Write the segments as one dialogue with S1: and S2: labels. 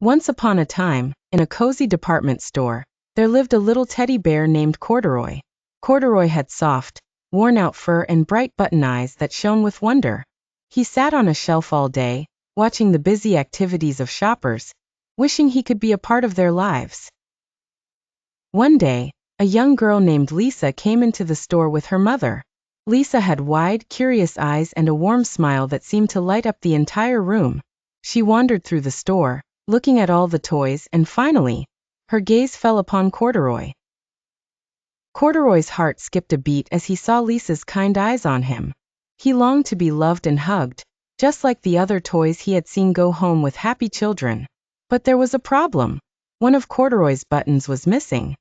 S1: Once upon a time, in a cozy department store, there lived a little teddy bear named Corduroy. Corduroy had soft, worn-out fur and bright button eyes that shone with wonder. He sat on a shelf all day, watching the busy activities of shoppers, wishing he could be a part of their lives. One day, a young girl named Lisa came into the store with her mother. Lisa had wide, curious eyes and a warm smile that seemed to light up the entire room. She wandered through the store, looking at all the toys, and finally, her gaze fell upon Corduroy. Corduroy's heart skipped a beat as he saw Lisa's kind eyes on him. He longed to be loved and hugged, just like the other toys he had seen go home with happy children. But there was a problem. One of Corduroy's buttons was missing.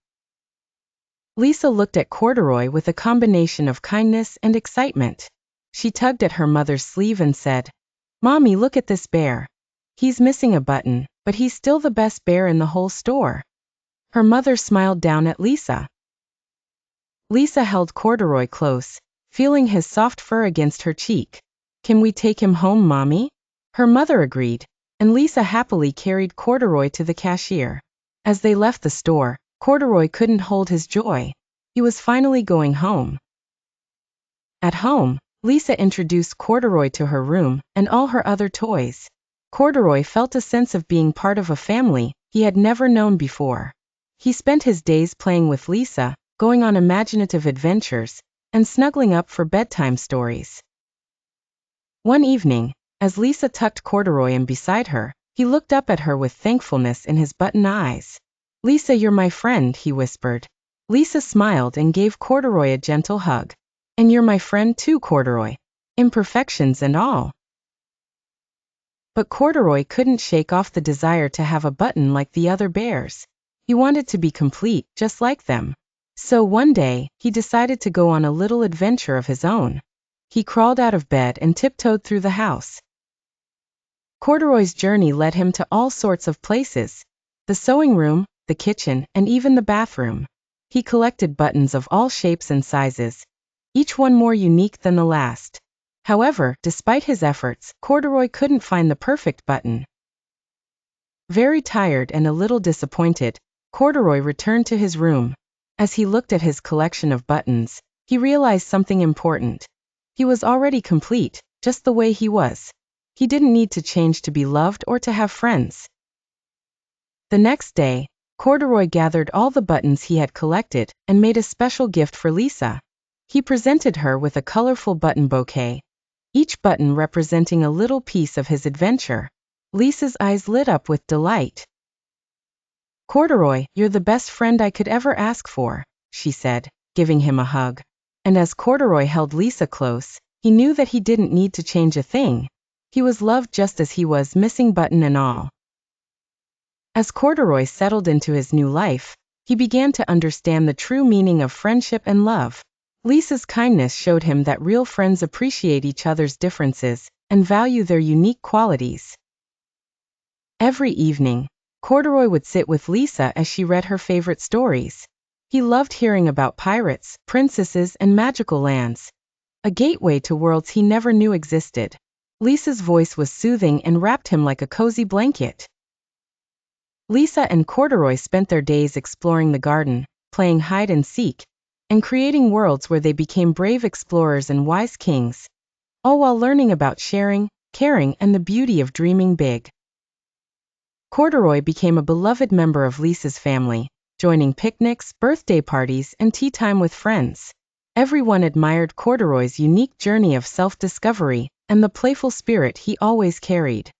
S1: Lisa looked at Corduroy with a combination of kindness and excitement. She tugged at her mother's sleeve and said, "Mommy, look at this bear. He's missing a button, but he's still the best bear in the whole store." Her mother smiled down at Lisa. Lisa held Corduroy close, feeling his soft fur against her cheek. "Can we take him home, Mommy?" Her mother agreed, and Lisa happily carried Corduroy to the cashier. As they left the store, Corduroy couldn't hold his joy. He was finally going home. At home, Lisa introduced Corduroy to her room and all her other toys. Corduroy felt a sense of being part of a family he had never known before. He spent his days playing with Lisa, going on imaginative adventures, and snuggling up for bedtime stories. One evening, as Lisa tucked Corduroy in beside her, he looked up at her with thankfulness in his button eyes. "Lisa, you're my friend," he whispered. Lisa smiled and gave Corduroy a gentle hug. "And you're my friend too, Corduroy. Imperfections and all." But Corduroy couldn't shake off the desire to have a button like the other bears. He wanted to be complete, just like them. So one day, he decided to go on a little adventure of his own. He crawled out of bed and tiptoed through the house. Corduroy's journey led him to all sorts of places: the sewing room, the kitchen, and even the bathroom. He collected buttons of all shapes and sizes, each one more unique than the last. However, despite his efforts, Corduroy couldn't find the perfect button. Very tired and a little disappointed, Corduroy returned to his room. As he looked at his collection of buttons, he realized something important. He was already complete, just the way he was. He didn't need to change to be loved or to have friends. The next day, Corduroy gathered all the buttons he had collected and made a special gift for Lisa. He presented her with a colorful button bouquet, each button representing a little piece of his adventure. Lisa's eyes lit up with delight. "Corduroy, you're the best friend I could ever ask for," she said, giving him a hug. And as Corduroy held Lisa close, he knew that he didn't need to change a thing. He was loved just as he was, missing button and all. As Corduroy settled into his new life, he began to understand the true meaning of friendship and love. Lisa's kindness showed him that real friends appreciate each other's differences and value their unique qualities. Every evening, Corduroy would sit with Lisa as she read her favorite stories. He loved hearing about pirates, princesses, and magical lands, a gateway to worlds he never knew existed. Lisa's voice was soothing and wrapped him like a cozy blanket. Lisa and Corduroy spent their days exploring the garden, playing hide and seek, and creating worlds where they became brave explorers and wise kings, all while learning about sharing, caring, and the beauty of dreaming big. Corduroy became a beloved member of Lisa's family, joining picnics, birthday parties, and tea time with friends. Everyone admired Corduroy's unique journey of self-discovery and the playful spirit he always carried.